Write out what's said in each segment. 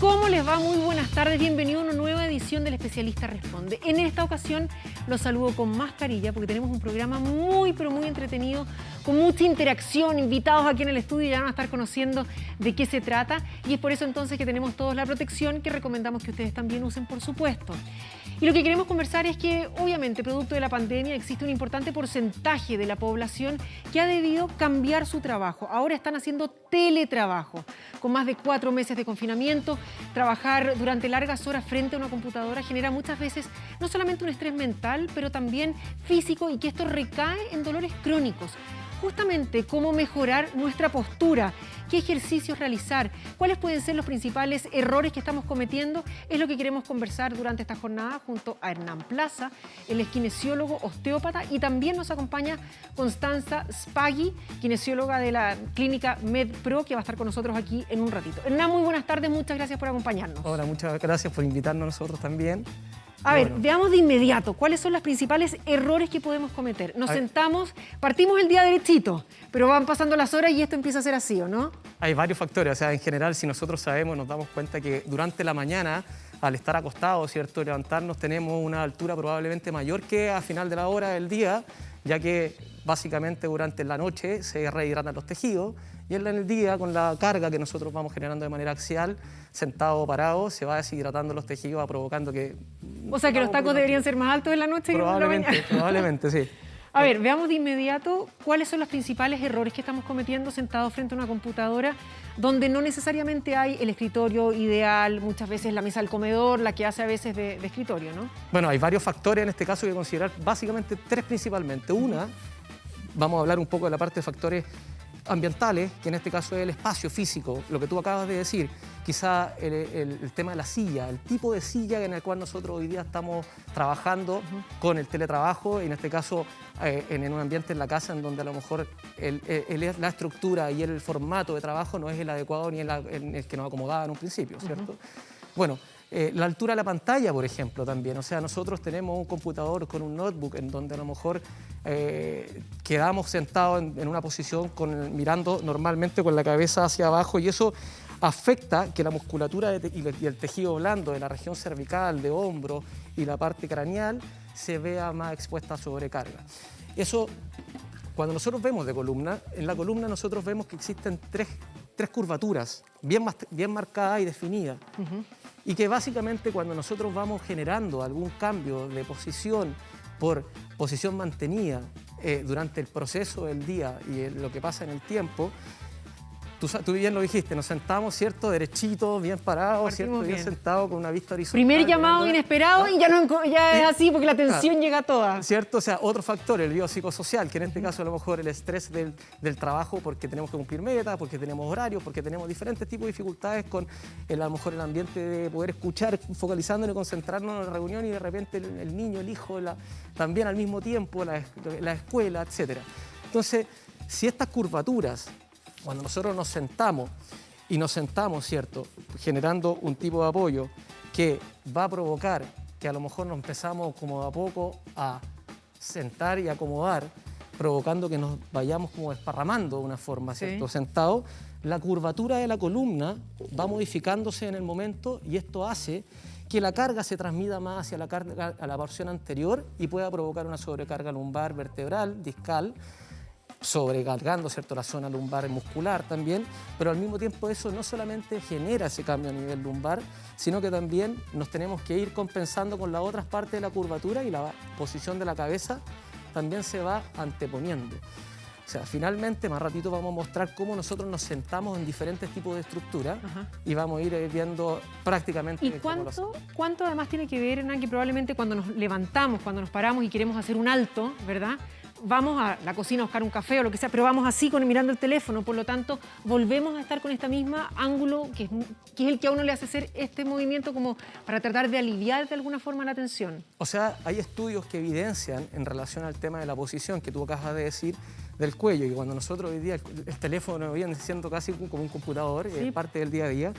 ¿Cómo les va? Muy buenas tardes, bienvenido a una nueva edición del Especialista Responde. En esta ocasión los saludo con mascarilla porque tenemos un programa muy pero muy entretenido, con mucha interacción, invitados aquí en el estudio, ya van a estar conociendo de qué se trata y es por eso entonces que tenemos todos la protección que recomendamos que ustedes también usen, por supuesto. Y lo que queremos conversar es que, obviamente, producto de la pandemia, existe un importante porcentaje de la población que ha debido cambiar su trabajo. Ahora están haciendo teletrabajo. Con más de 4 meses de confinamiento, trabajar durante largas horas frente a una computadora genera muchas veces no solamente un estrés mental, pero también físico, y que esto recae en dolores crónicos. Justamente cómo mejorar nuestra postura, qué ejercicios realizar, cuáles pueden ser los principales errores que estamos cometiendo, es lo que queremos conversar durante esta jornada junto a Hernán Plaza, él es kinesiólogo, osteópata, y también nos acompaña Constanza Spaghi, kinesióloga de la clínica MedPro, que va a estar con nosotros aquí en un ratito. Hernán, muy buenas tardes, muchas gracias por acompañarnos. Hola, muchas gracias por invitarnos a nosotros también. A ver, veamos de inmediato cuáles son los principales errores que podemos cometer. Nos sentamos, partimos el día derechito, pero van pasando las horas y esto empieza a ser así, ¿o no? Hay varios factores, o sea, en general, si nosotros sabemos, nos damos cuenta que durante la mañana, al estar acostados, ¿cierto?, levantarnos, tenemos una altura probablemente mayor que a final de la hora del día, ya que básicamente durante la noche se rehidratan los tejidos y en el día, con la carga que nosotros vamos generando de manera axial, sentado o parado, se va deshidratando los tejidos, va provocando que... O sea, que los tacos deberían ser más altos en la noche que en la mañana. Probablemente, sí. A ver, veamos de inmediato cuáles son los principales errores que estamos cometiendo sentados frente a una computadora donde no necesariamente hay el escritorio ideal, muchas veces la mesa del comedor, la que hace a veces de escritorio, ¿no? Bueno, hay varios factores en este caso que considerar, básicamente 3 principalmente. Una, vamos a hablar un poco de la parte de factores ambientales, que en este caso es el espacio físico, lo que tú acabas de decir, quizá el tema de la silla, el tipo de silla en el cual nosotros hoy día estamos trabajando con el teletrabajo, y en este caso en un ambiente en la casa en donde a lo mejor la estructura y el formato de trabajo no es el adecuado ni en el que nos acomodaba en un principio, ¿cierto? Bueno, la altura de la pantalla, por ejemplo, también. O sea, nosotros tenemos un computador con un notebook en donde a lo mejor quedamos sentados en una posición mirando normalmente con la cabeza hacia abajo, y eso afecta que la musculatura y el tejido blando de la región cervical, de hombro y la parte craneal se vea más expuesta a sobrecarga. Eso, cuando nosotros vemos de columna, en la columna nosotros vemos que existen tres curvaturas bien marcadas y definidas. Y que básicamente cuando nosotros vamos generando algún cambio de posición por posición mantenida durante el proceso del día y lo que pasa en el tiempo, tú bien lo dijiste, nos sentamos, ¿cierto?, derechitos, bien parados, ¿cierto?, bien sentados con una vista horizontal. Primer llamado inesperado y ya es así porque la tensión llega toda. ¿Cierto? O sea, otro factor, el biopsicosocial, que en este caso a lo mejor el estrés del trabajo, porque tenemos que cumplir metas, porque tenemos horarios, porque tenemos diferentes tipos de dificultades con a lo mejor el ambiente de poder escuchar, focalizándonos y concentrarnos en la reunión, y de repente el niño, el hijo, también al mismo tiempo, la escuela, etc. Entonces, si estas curvaturas, cuando nosotros nos sentamos, ¿cierto?, generando un tipo de apoyo que va a provocar que a lo mejor nos empezamos como a poco a sentar y acomodar, provocando que nos vayamos como desparramando de una forma, ¿cierto?, sentado, la curvatura de la columna va modificándose en el momento, y esto hace que la carga se transmita más hacia a la porción anterior y pueda provocar una sobrecarga lumbar, vertebral, discal, sobrecargando, ¿cierto?, la zona lumbar muscular también, pero al mismo tiempo eso no solamente genera ese cambio a nivel lumbar, sino que también nos tenemos que ir compensando con las otras partes de la curvatura, y la posición de la cabeza también se va anteponiendo. O sea, finalmente, más ratito vamos a mostrar cómo nosotros nos sentamos en diferentes tipos de estructuras y vamos a ir viendo prácticamente... ¿Y cuánto además tiene que ver, Hernán, que probablemente cuando nos levantamos, cuando nos paramos y queremos hacer un alto, ¿verdad?, vamos a la cocina a buscar un café o lo que sea, pero vamos así mirando el teléfono, por lo tanto volvemos a estar con este mismo ángulo que es el que a uno le hace hacer este movimiento como para tratar de aliviar de alguna forma la tensión. O sea, hay estudios que evidencian en relación al tema de la posición que tú acabas de decir del cuello, y cuando nosotros hoy día el teléfono viene siendo casi como un computador, es parte del día a día,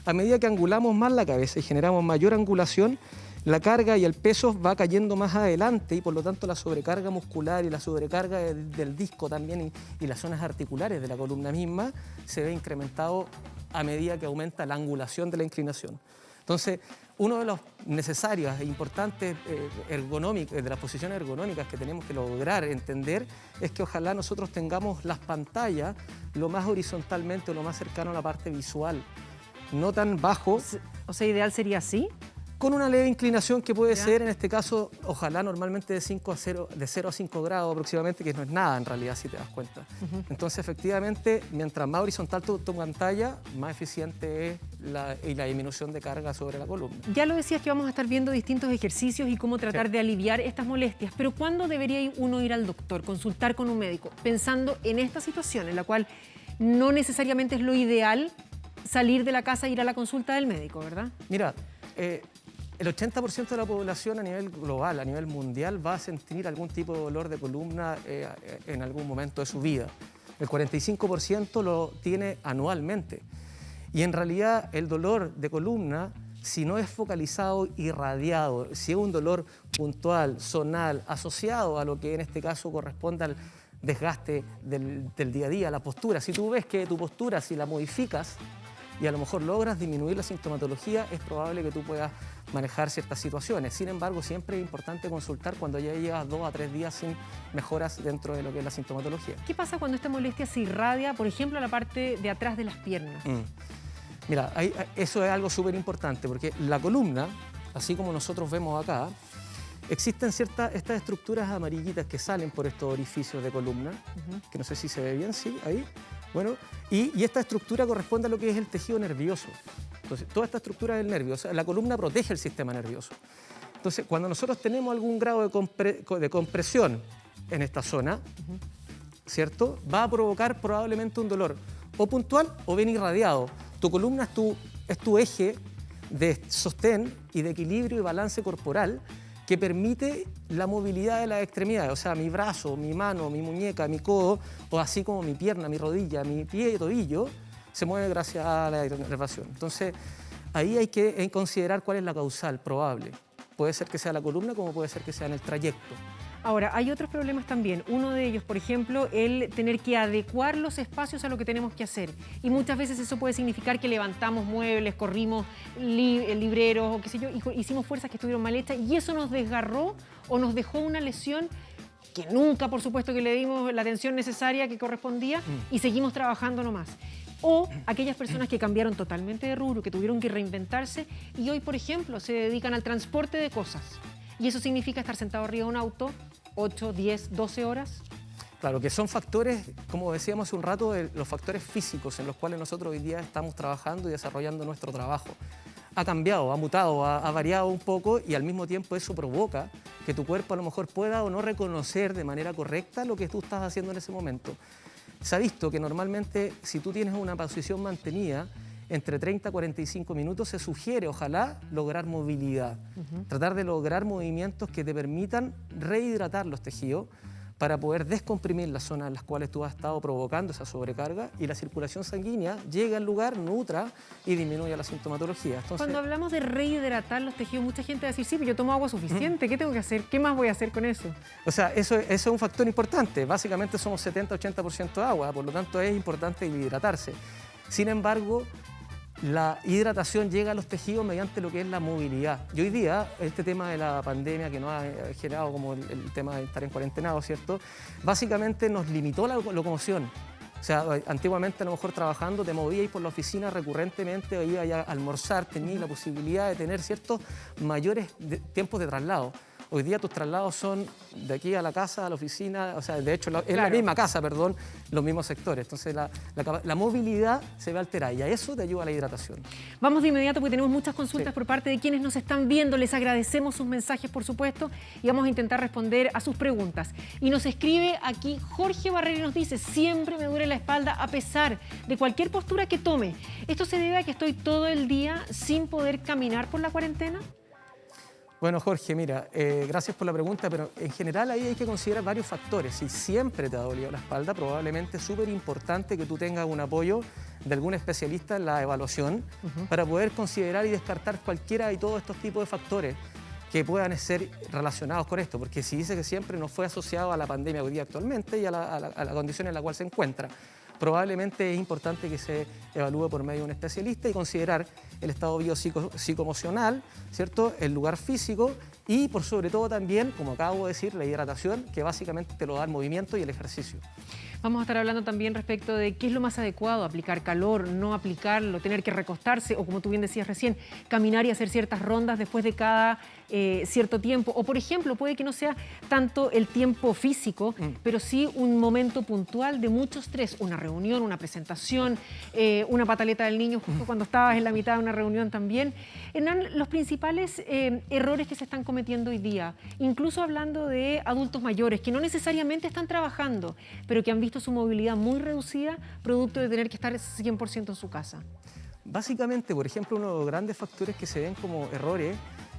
a medida que angulamos más la cabeza y generamos mayor angulación, la carga y el peso va cayendo más adelante, y por lo tanto la sobrecarga muscular y la sobrecarga del disco también y las zonas articulares de la columna misma se ve incrementado a medida que aumenta la angulación de la inclinación. Entonces, uno de los necesarios e importantes de las posiciones ergonómicas que tenemos que lograr entender es que ojalá nosotros tengamos las pantallas lo más horizontalmente o lo más cercano a la parte visual, no tan bajo. O sea, ideal sería así. Con una leve inclinación que puede ser, en este caso, ojalá normalmente de 0 a 5 grados aproximadamente, que no es nada en realidad, si te das cuenta. Entonces, efectivamente, mientras más horizontal tu pantalla, más eficiente es la disminución de carga sobre la columna. Ya lo decías que vamos a estar viendo distintos ejercicios y cómo tratar de aliviar estas molestias, pero ¿cuándo debería uno ir al doctor, consultar con un médico, pensando en esta situación en la cual no necesariamente es lo ideal salir de la casa e ir a la consulta del médico, ¿verdad? Mira, el 80% de la población a nivel global, a nivel mundial, va a sentir algún tipo de dolor de columna en algún momento de su vida. El 45% lo tiene anualmente. Y en realidad el dolor de columna, si no es focalizado, irradiado, si es un dolor puntual, zonal, asociado a lo que en este caso corresponde al desgaste del día a día, la postura, si tú ves que tu postura, si la modificas, y a lo mejor logras disminuir la sintomatología, es probable que tú puedas manejar ciertas situaciones. Sin embargo, siempre es importante consultar cuando ya llevas 2 a 3 días sin mejoras dentro de lo que es la sintomatología. ¿Qué pasa cuando esta molestia se irradia, por ejemplo, a la parte de atrás de las piernas? Mira, eso es algo súper importante, porque la columna, así como nosotros vemos acá, existen estas estructuras amarillitas que salen por estos orificios de columna, que no sé si se ve bien, sí, ahí. Bueno, y esta estructura corresponde a lo que es el tejido nervioso. Entonces, toda esta estructura del nervio, o sea, la columna protege el sistema nervioso. Entonces, cuando nosotros tenemos algún grado de compresión en esta zona, ¿cierto? Va a provocar probablemente un dolor o puntual o bien irradiado. Tu columna es tu eje de sostén y de equilibrio y balance corporal que permite la movilidad de las extremidades, o sea, mi brazo, mi mano, mi muñeca, mi codo, o así como mi pierna, mi rodilla, mi pie y tobillo, se mueve gracias a la inervación. Entonces, ahí hay que considerar cuál es la causal probable. Puede ser que sea la columna, como puede ser que sea en el trayecto. Ahora, hay otros problemas también. Uno de ellos, por ejemplo, el tener que adecuar los espacios a lo que tenemos que hacer. Y muchas veces eso puede significar que levantamos muebles, corrimos libreros o qué sé yo, hicimos fuerzas que estuvieron mal hechas y eso nos desgarró o nos dejó una lesión que nunca, por supuesto, que le dimos la atención necesaria que correspondía y seguimos trabajando nomás. O aquellas personas que cambiaron totalmente de rubro, que tuvieron que reinventarse y hoy, por ejemplo, se dedican al transporte de cosas. Y eso significa estar sentado arriba de un auto 8, 10, 12 horas. Claro, que son factores, como decíamos hace un rato, los factores físicos en los cuales nosotros hoy día estamos trabajando y desarrollando nuestro trabajo. Ha cambiado, ha mutado, ha variado un poco y al mismo tiempo eso provoca que tu cuerpo a lo mejor pueda o no reconocer de manera correcta lo que tú estás haciendo en ese momento. Se ha visto que normalmente si tú tienes una posición mantenida, entre 30 a 45 minutos se sugiere, ojalá, lograr movilidad. Tratar de lograr movimientos que te permitan rehidratar los tejidos para poder descomprimir las zonas en las cuales tú has estado provocando esa sobrecarga y la circulación sanguínea llegue al lugar, nutra y disminuya la sintomatología. Entonces, cuando hablamos de rehidratar los tejidos, mucha gente va a decir, sí, pero yo tomo agua suficiente, ¿qué tengo que hacer? ¿Qué más voy a hacer con eso? O sea, eso es un factor importante. Básicamente somos 70-80% agua, por lo tanto es importante hidratarse. Sin embargo, la hidratación llega a los tejidos mediante lo que es la movilidad. Y hoy día, este tema de la pandemia que nos ha generado como el tema de estar en cuarentena, ¿cierto? Básicamente nos limitó la locomoción. O sea, antiguamente a lo mejor trabajando te movíais por la oficina recurrentemente, o ibas a almorzar, tenías la posibilidad de tener ciertos mayores tiempos de traslado. Hoy día tus traslados son de aquí a la casa, a la oficina, o sea, de hecho es la misma casa, perdón, los mismos sectores. Entonces la movilidad se ve alterada y a eso te ayuda la hidratación. Vamos de inmediato porque tenemos muchas consultas por parte de quienes nos están viendo. Les agradecemos sus mensajes, por supuesto, y vamos a intentar responder a sus preguntas. Y nos escribe aquí Jorge Barrera y nos dice, siempre me duele la espalda a pesar de cualquier postura que tome. ¿Esto se debe a que estoy todo el día sin poder caminar por la cuarentena? Bueno, Jorge, mira, gracias por la pregunta, pero en general ahí hay que considerar varios factores. Si siempre te ha dolido la espalda, probablemente es súper importante que tú tengas un apoyo de algún especialista en la evaluación para poder considerar y descartar cualquiera y todos estos tipos de factores que puedan ser relacionados con esto, porque si dice que siempre no fue asociado a la pandemia hoy día actualmente y a la condición en la cual se encuentra. probablemente es importante que se evalúe por medio de un especialista y considerar el estado psicoemocional, ¿cierto? El lugar físico y por sobre todo también, como acabo de decir, la hidratación, que básicamente te lo da el movimiento y el ejercicio. Vamos a estar hablando también respecto de qué es lo más adecuado, aplicar calor, no aplicarlo, tener que recostarse o, como tú bien decías recién, caminar y hacer ciertas rondas después de cada cierto tiempo. O, por ejemplo, puede que no sea tanto el tiempo físico, pero sí un momento puntual de mucho estrés, una reunión, una presentación, una pataleta del niño justo cuando estabas en la mitad de una reunión también. Hernán, los principales errores que se están cometiendo hoy día, incluso hablando de adultos mayores que no necesariamente están trabajando, pero que han visto su movilidad muy reducida producto de tener que estar 100% en su casa. Básicamente, por ejemplo, uno de los grandes factores que se ven como errores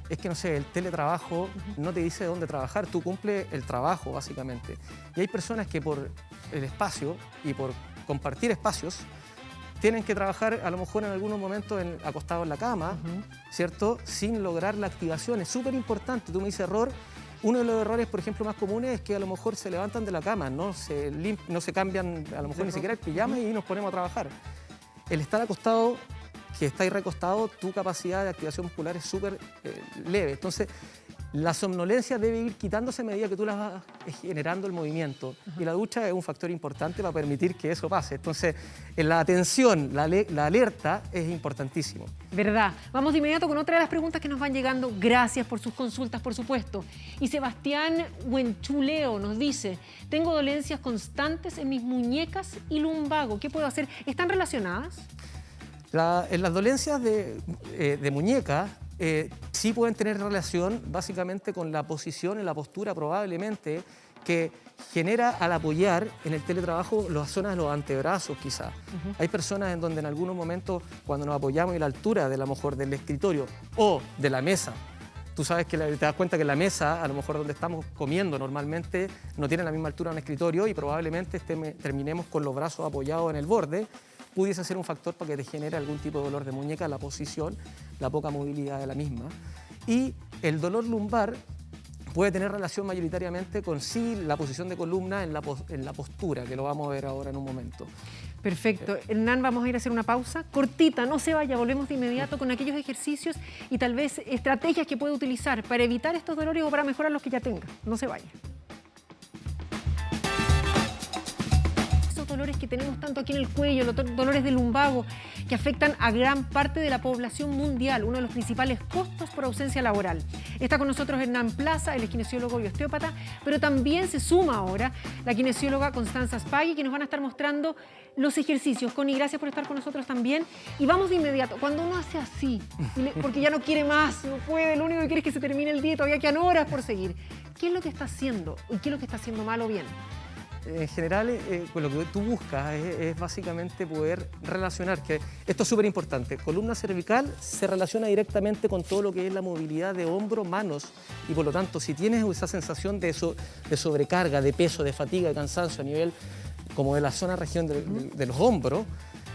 es que, no sé, el teletrabajo no te dice dónde trabajar, tú cumples el trabajo, básicamente. Y hay personas que por el espacio y por compartir espacios tienen que trabajar a lo mejor en algunos momentos acostados en la cama, ¿cierto? Sin lograr la activación. Es súper importante. Tú me dices error. Uno de los errores, por ejemplo, más comunes es que a lo mejor se levantan de la cama, no se cambian a lo mejor ni siquiera el pijama y nos ponemos a trabajar. El estar acostado, que estáis recostado, tu capacidad de activación muscular es súper leve. Entonces, la somnolencia debe ir quitándose a medida que tú la vas generando el movimiento. Y la ducha es un factor importante para permitir que eso pase. Entonces, la atención, la alerta es importantísimo. ¿Verdad? Vamos de inmediato con otra de las preguntas que nos van llegando. Gracias por sus consultas, por supuesto. Y Sebastián Huenchuleo nos dice, tengo dolencias constantes en mis muñecas y lumbago. ¿Qué puedo hacer? ¿Están relacionadas? En las dolencias de muñeca sí pueden tener relación básicamente con la posición y la postura probablemente que genera al apoyar en el teletrabajo las zonas de los antebrazos quizás. Hay personas en donde en algunos momentos cuando nos apoyamos en la altura de a lo mejor del escritorio o de la mesa, tú sabes que te das cuenta que la mesa, a lo mejor donde estamos comiendo normalmente, no tiene la misma altura de un escritorio y probablemente terminemos con los brazos apoyados en el borde. Pudiese ser un factor para que te genere algún tipo de dolor de muñeca, la posición, la poca movilidad de la misma. Y el dolor lumbar puede tener relación mayoritariamente con sí la posición de columna en la postura, que lo vamos a ver ahora en un momento. Perfecto. Hernán, vamos a ir a hacer una pausa cortita, no se vaya, volvemos de inmediato con aquellos ejercicios y tal vez estrategias que puede utilizar para evitar estos dolores o para mejorar los que ya tenga. No se vaya. Dolores que tenemos tanto aquí en el cuello, los dolores de lumbago, que afectan a gran parte de la población mundial, uno de los principales costos por ausencia laboral. Está con nosotros Hernán Plaza, él es kinesiólogo y osteópata, pero también se suma ahora la kinesióloga Constanza Spaghi, que nos van a estar mostrando los ejercicios. Connie, gracias por estar con nosotros también. Y vamos de inmediato, cuando uno hace así, porque ya no quiere más, no puede, lo único que quiere es que se termine el día, todavía quedan horas por seguir. ¿Qué es lo que está haciendo y qué es lo que está haciendo mal o bien? En general, pues lo que tú buscas es básicamente poder relacionar, que esto es súper importante, columna cervical se relaciona directamente con todo lo que es la movilidad de hombro, manos, y por lo tanto, si tienes esa sensación de sobrecarga, de peso, de fatiga, de cansancio a nivel como de la zona región de los hombros,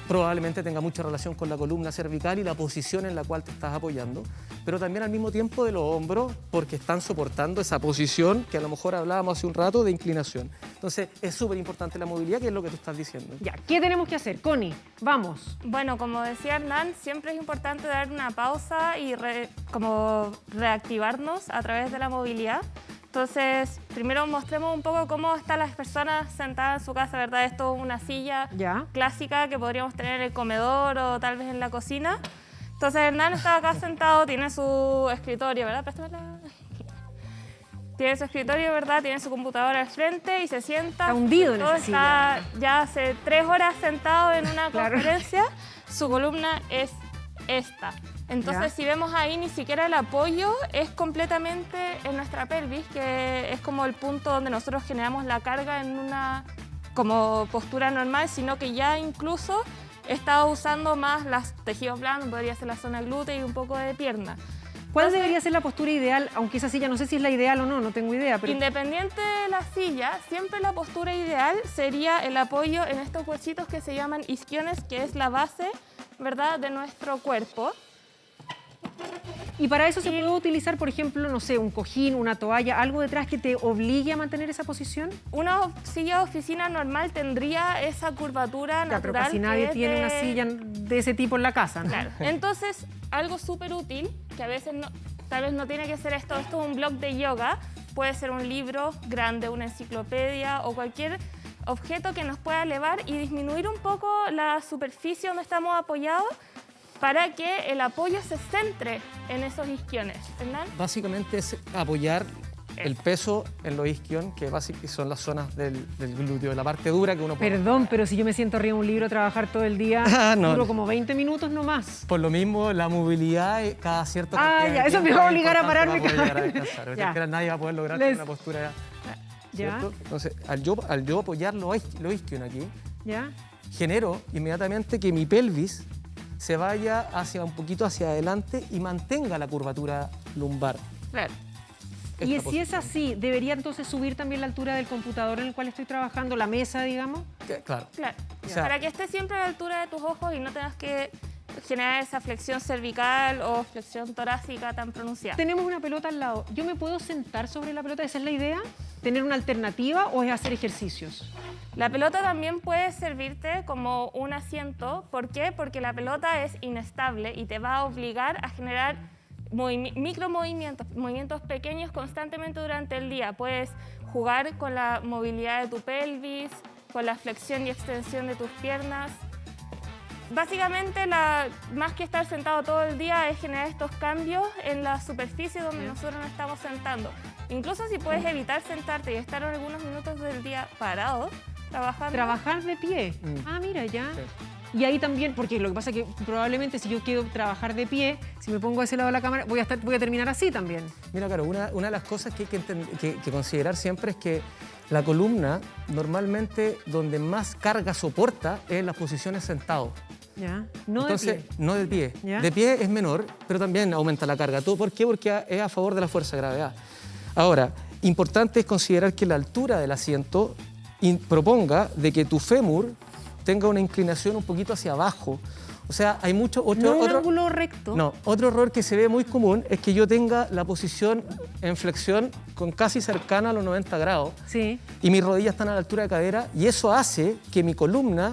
probablemente tenga mucha relación con la columna cervical y la posición en la cual te estás apoyando, pero también al mismo tiempo de los hombros porque están soportando esa posición que a lo mejor hablábamos hace un rato de inclinación. Entonces es súper importante la movilidad, que es lo que tú estás diciendo. Ya, ¿qué tenemos que hacer? Connie, vamos. Bueno, como decía Hernán, siempre es importante dar una pausa y como reactivarnos a través de la movilidad. Entonces, primero mostremos un poco cómo están las personas sentadas en su casa, ¿verdad? Esto es una silla clásica que podríamos tener en el comedor o tal vez en la cocina. Entonces, Hernán está acá sentado, tiene su escritorio, ¿verdad? Préstamela. Tiene su escritorio, ¿verdad? Tiene su computadora al frente y se sienta. Está hundido en esa silla. Está ya hace 3 horas sentado en una conferencia. Su columna es esta. Entonces, si vemos ahí, ni siquiera el apoyo es completamente en nuestra pelvis, que es como el punto donde nosotros generamos la carga en una como postura normal, sino que ya incluso está usando más los tejidos blandos, podría ser la zona glútea y un poco de pierna. ¿Cuál debería ser la postura ideal? Aunque esa silla no sé si es la ideal o no, no tengo idea. Pero... Independiente de la silla, siempre la postura ideal sería el apoyo en estos huesitos que se llaman isquiones, que es la base, ¿verdad?, de nuestro cuerpo. Y para eso se puede utilizar, por ejemplo, no sé, un cojín, una toalla, algo detrás que te obligue a mantener esa posición. Una silla de oficina normal tendría esa curvatura Ya, pero natural. casi nadie que tiene es una de- silla de ese tipo en la casa, ¿no? Claro. Entonces, algo súper útil, que a veces no, tal vez no tiene que ser esto es un blog de yoga, puede ser un libro grande, una enciclopedia o cualquier objeto que nos pueda elevar y disminuir un poco la superficie donde estamos apoyados para que el apoyo se centre en esos isquiones. ¿Verdad? Básicamente es apoyar el peso en los isquion, que son las zonas del glúteo, la parte dura que uno puede... Perdón, pero si yo me siento arriba de un libro a trabajar todo el día, Ah, no. duro como 20 minutos nomás. Por lo mismo, la movilidad cada cierto Ah, cantidad ya, de eso me tiempo va a es obligar a importante pararme para poder cada llegar a vez. descansar. Porque Ya. al final nadie va a poder lograr Les- una postura, ¿Ya? ¿cierto? Entonces, al yo apoyar los isquion aquí, ¿Ya? genero inmediatamente que mi pelvis se vaya hacia un poquito hacia adelante y mantenga la curvatura lumbar. Claro. Y Esta si es posición. así, ¿debería entonces subir también la altura del computador en el cual estoy trabajando, la mesa, digamos? Claro. Claro. O sea- Para que esté siempre a la altura de tus ojos y no tengas que generar esa flexión cervical o flexión torácica tan pronunciada. Tenemos una pelota al lado. ¿Yo me puedo sentar sobre la pelota? ¿Esa es la idea? ¿Tener una alternativa o es hacer ejercicios? La pelota también puede servirte como un asiento. ¿Por qué? Porque la pelota es inestable y te va a obligar a generar micromovimientos, movimientos pequeños constantemente durante el día. Puedes jugar con la movilidad de tu pelvis, con la flexión y extensión de tus piernas. Básicamente, más que estar sentado todo el día, es generar estos cambios en la superficie donde nosotros nos estamos sentando. Incluso si puedes evitar sentarte y estar algunos minutos del día parado, trabajando. Trabajar de pie. Ah, mira, ya. Y ahí también, porque lo que pasa es que probablemente si yo quiero trabajar de pie, si me pongo a ese lado de la cámara, voy a terminar así también. Mira, Caro, una de las cosas que hay que considerar siempre es que la columna, normalmente donde más carga soporta es en las posiciones sentado. Ya. No Entonces, de pie. no de pie. ¿Ya? De pie es menor, pero también aumenta la carga. ¿Todo por qué? Porque es a favor de la fuerza de gravedad. Ahora, importante es considerar que la altura del asiento proponga de que tu fémur tenga una inclinación un poquito hacia abajo. O sea, hay mucho... No un ángulo recto. No, otro error que se ve muy común es que yo tenga la posición en flexión con casi cercana a los 90 grados Sí. y mis rodillas están a la altura de cadera y eso hace que mi columna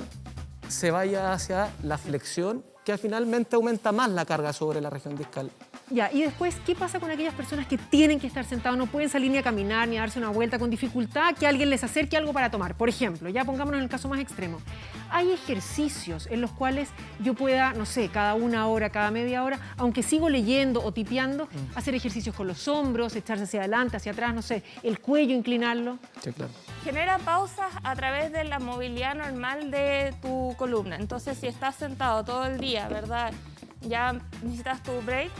se vaya hacia la flexión, que finalmente aumenta más la carga sobre la región discal. Ya, y después, ¿qué pasa con aquellas personas que tienen que estar sentados, no pueden salir ni a caminar, ni a darse una vuelta con dificultad, que alguien les acerque algo para tomar? Por ejemplo, ya pongámonos en el caso más extremo. Hay ejercicios en los cuales yo pueda, no sé, cada una hora, cada media hora, aunque sigo leyendo o tipeando, hacer ejercicios con los hombros, echarse hacia adelante, hacia atrás, no sé, el cuello, inclinarlo. Sí, claro. Genera pausas a través de la movilidad normal de tu columna. Entonces, si estás sentado todo el día, ¿verdad? Ya necesitas tu break.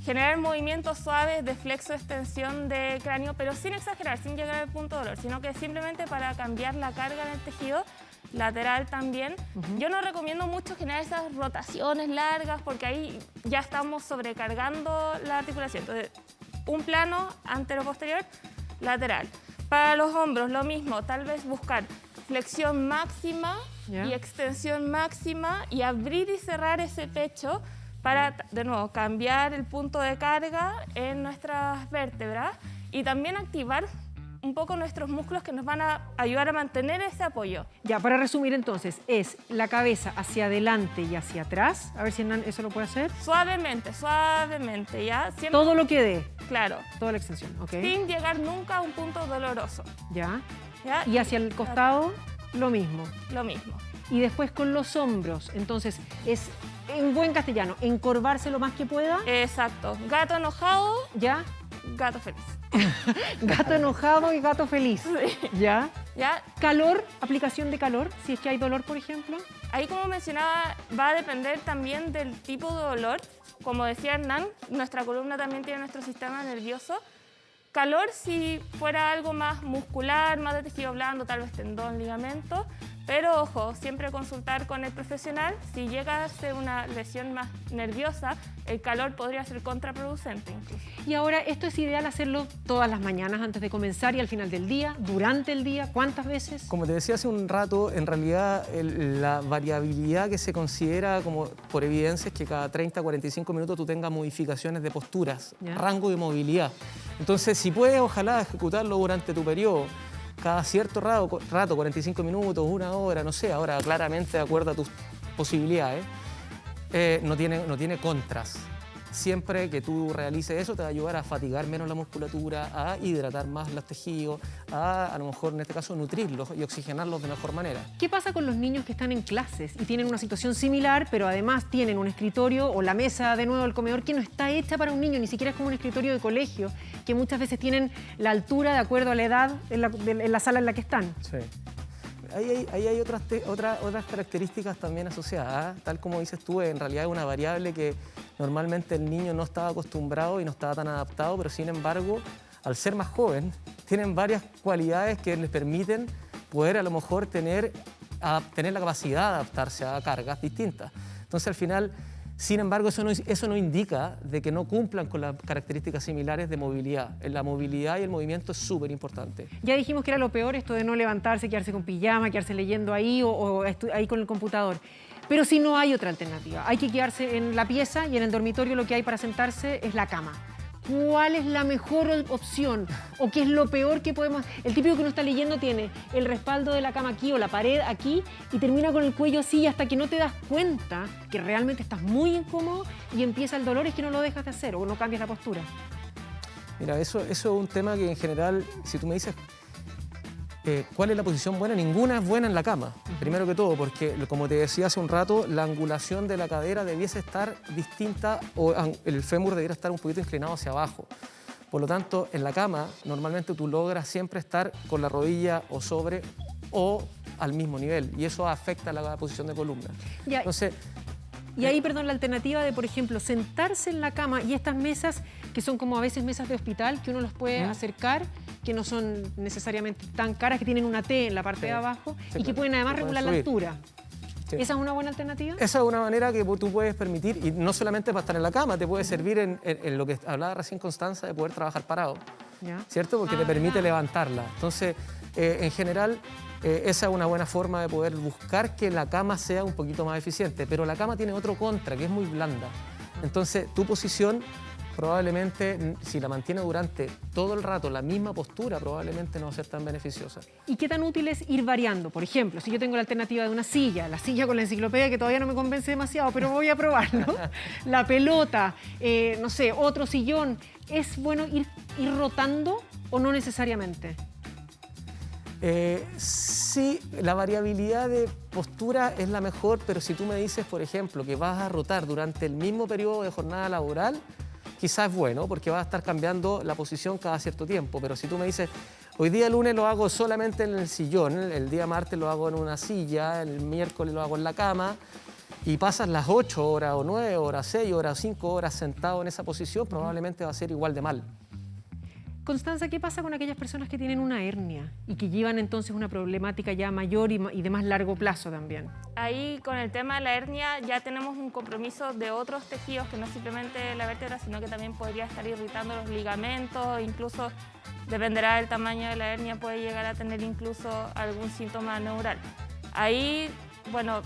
Generar movimientos suaves de flexo-extensión de cráneo, pero sin exagerar, sin llegar al punto de dolor, sino que simplemente para cambiar la carga en el tejido lateral también. Yo no recomiendo mucho generar esas rotaciones largas porque ahí ya estamos sobrecargando la articulación. Entonces, un plano antero-posterior, lateral. Para los hombros, lo mismo, tal vez buscar flexión máxima Ya. y extensión máxima y abrir y cerrar ese pecho para, de nuevo, cambiar el punto de carga en nuestras vértebras y también activar un poco nuestros músculos que nos van a ayudar a mantener ese apoyo. Ya, para resumir entonces, es la cabeza hacia adelante y hacia atrás. A ver si Hernán eso lo puede hacer. Suavemente, suavemente, ¿ya? Siempre, Todo lo que dé, claro, toda la extensión, ¿ok? sin llegar nunca a un punto doloroso, Ya. ¿ya? Y hacia el costado, lo mismo. Lo mismo. Y después con los hombros, entonces es, en buen castellano, encorvarse lo más que pueda, Exacto. Gato enojado, ¿ya? gato feliz. Gato enojado y gato feliz, ¿ya? ¿Ya? Calor, aplicación de calor, si es que hay dolor, por ejemplo. Ahí, como mencionaba, va a depender también del tipo de dolor. Como decía Hernán, nuestra columna también tiene nuestro sistema nervioso. Calor si fuera algo más muscular, más de tejido blando, tal vez tendón, ligamento. Pero ojo, siempre consultar con el profesional. Si llega a ser una lesión más nerviosa, el calor podría ser contraproducente incluso. Y ahora, ¿esto es ideal hacerlo todas las mañanas antes de comenzar y al final del día, durante el día? ¿Cuántas veces? Como te decía hace un rato, en realidad la variabilidad que se considera como por evidencia es que cada 30 a 45 minutos tú tengas modificaciones de posturas, rango de movilidad. Entonces, si puedes, ojalá ejecutarlo durante tu periodo, cada cierto rato, 45 minutos, una hora, no sé, ahora claramente de acuerdo a tus posibilidades, no tiene contras. Siempre que tú realices eso te va a ayudar a fatigar menos la musculatura, a hidratar más los tejidos, a lo mejor en este caso nutrirlos y oxigenarlos de mejor manera. ¿Qué pasa con los niños que están en clases y tienen una situación similar, pero además tienen un escritorio o la mesa de nuevo del comedor que no está hecha para un niño, ni siquiera es como un escritorio de colegio, que muchas veces tienen la altura de acuerdo a la edad en la sala en la que están? Sí. Ahí hay otras características también asociadas, tal como dices tú, en realidad es una variable que normalmente el niño no estaba acostumbrado y no estaba tan adaptado, pero sin embargo, al ser más joven, tienen varias cualidades que les permiten poder a lo mejor tener la capacidad de adaptarse a cargas distintas. Entonces al final, sin embargo, eso no indica de que no cumplan con las características similares de movilidad. La movilidad y el movimiento es súper importante. Ya dijimos que era lo peor esto de no levantarse, quedarse con pijama, quedarse leyendo ahí o ahí con el computador. Pero si no hay otra alternativa, hay que quedarse en la pieza y en el dormitorio lo que hay para sentarse es la cama. ¿Cuál es la mejor opción? ¿O qué es lo peor que podemos...? El típico que uno está leyendo tiene el respaldo de la cama aquí o la pared aquí y termina con el cuello así hasta que no te das cuenta que realmente estás muy incómodo y empieza el dolor, es que no lo dejas de hacer o no cambias la postura. Mira, eso es un tema que en general, si tú me dices cuál es la posición buena, ninguna es buena en la cama, primero que todo, porque como te decía hace un rato, la angulación de la cadera debiese estar distinta o el fémur debiera estar un poquito inclinado hacia abajo. Por lo tanto, en la cama, normalmente tú logras siempre estar con la rodilla o sobre o al mismo nivel y eso afecta la posición de columna. Ya. Entonces, y ahí, perdón, la alternativa de, por ejemplo, sentarse en la cama y estas mesas que son como a veces mesas de hospital, que uno los puede acercar, que no son necesariamente tan caras, que tienen una T en la parte de abajo y que pueden además regular la altura. Sí. ¿Esa es una buena alternativa? Esa es una manera que tú puedes permitir, y no solamente para estar en la cama, te puede servir en lo que hablaba recién Constanza, de poder trabajar parado, ¿cierto? Porque te permite levantarla. Entonces, en general, esa es una buena forma de poder buscar que la cama sea un poquito más eficiente, pero la cama tiene otro contra, que es muy blanda. Entonces, tu posición probablemente, si la mantiene durante todo el rato la misma postura, probablemente no va a ser tan beneficiosa. ¿Y qué tan útil es ir variando? Por ejemplo, si yo tengo la alternativa de una silla, la silla con la enciclopedia que todavía no me convence demasiado, pero voy a probarlo, la pelota, no sé, otro sillón, ¿es bueno ir rotando o no necesariamente? Sí, la variabilidad de postura es la mejor, pero si tú me dices, por ejemplo, que vas a rotar durante el mismo periodo de jornada laboral, quizás es bueno, porque vas a estar cambiando la posición cada cierto tiempo, pero si tú me dices, hoy día lunes lo hago solamente en el sillón, el día martes lo hago en una silla, el miércoles lo hago en la cama, y pasas las 8 horas o 9 horas, 6 horas, 5 horas sentado en esa posición, probablemente va a ser igual de mal. Constanza, ¿qué pasa con aquellas personas que tienen una hernia y que llevan entonces una problemática ya mayor y de más largo plazo también? Ahí con el tema de la hernia ya tenemos un compromiso de otros tejidos que no es simplemente la vértebra, sino que también podría estar irritando los ligamentos, incluso dependerá del tamaño de la hernia, puede llegar a tener incluso algún síntoma neural. Ahí, bueno,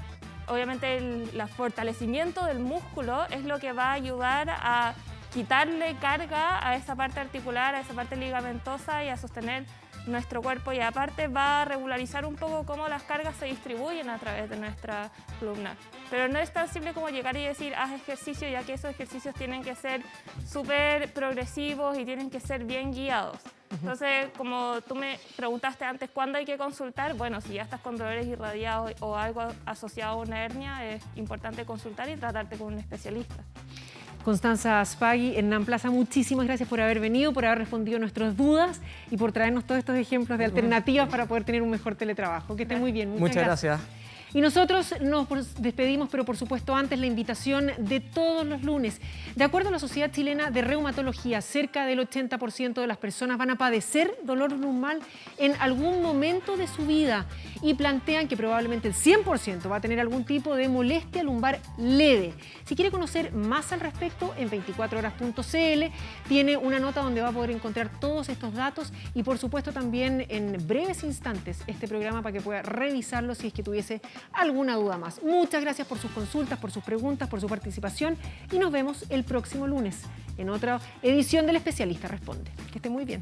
obviamente el fortalecimiento del músculo es lo que va a ayudar a quitarle carga a esa parte articular, a esa parte ligamentosa y a sostener nuestro cuerpo, y aparte va a regularizar un poco cómo las cargas se distribuyen a través de nuestra columna. Pero no es tan simple como llegar y decir haz ejercicio, ya que esos ejercicios tienen que ser súper progresivos y tienen que ser bien guiados. Entonces, como tú me preguntaste antes, ¿cuándo hay que consultar? Bueno, si ya estás con dolores irradiados o algo asociado a una hernia, es importante consultar y tratarte con un especialista. Constanza Spaghi, Hernán Plaza, muchísimas gracias por haber venido, por haber respondido a nuestras dudas y por traernos todos estos ejemplos de alternativas para poder tener un mejor teletrabajo. Que esté muy bien. Muchas gracias. Y nosotros nos despedimos, pero por supuesto antes la invitación de todos los lunes. De acuerdo a la Sociedad Chilena de Reumatología, cerca del 80% de las personas van a padecer dolor lumbar en algún momento de su vida y plantean que probablemente el 100% va a tener algún tipo de molestia lumbar leve. Si quiere conocer más al respecto, en 24horas.cl tiene una nota donde va a poder encontrar todos estos datos y por supuesto también en breves instantes este programa para que pueda revisarlo si es que tuviese alguna duda más. Muchas gracias por sus consultas, por sus preguntas, por su participación y nos vemos el próximo lunes en otra edición del Especialista Responde. Que esté muy bien.